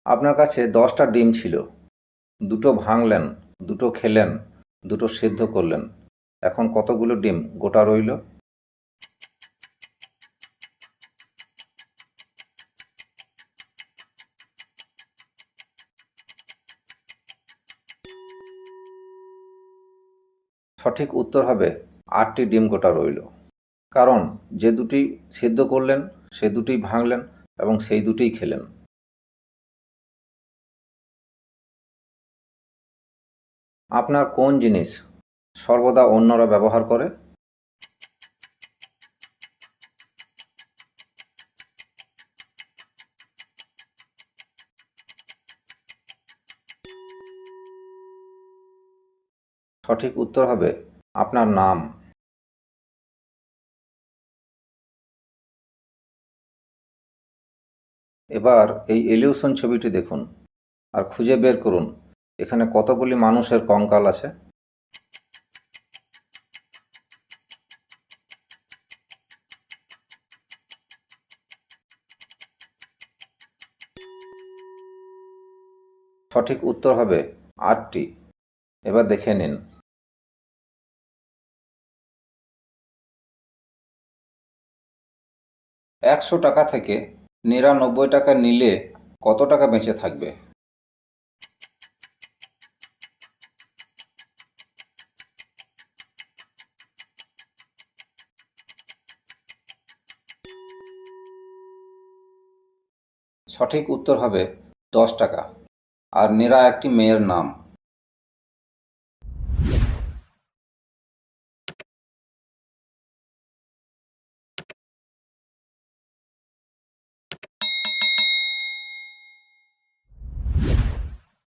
আপনার কাছে 10টা ডিম ছিল, দুটো ভাঙলেন, দুটো খেলেন, দুটো সেদ্ধ করলেন। এখন কতগুলো ডিম গোটা রইল? সঠিক উত্তর হবে 8টি ডিম গোটা রইল। কারণ যে দুটি সেদ্ধ করলেন সে দুটিই ভাঙলেন এবং সেই দুটিই খেলেন। আপনার কোন জিনিস সর্বদা অন্যরা ব্যবহার করে? সঠিক উত্তর হবে আপনার নাম। এবার এই ইলিউশন ছবিটি দেখুন আর খুঁজে বের করুন এখানে কতগুলি মানুষের কঙ্কাল আছে। সঠিক উত্তর হবে 8টি। এবার দেখে নিন। 100 টাকা থেকে 99 টাকা নিলে কত টাকা বেঁচে থাকবে? সঠিক উত্তর হবে 10 টাকা। আর নীরা একটি মেয়ের নাম।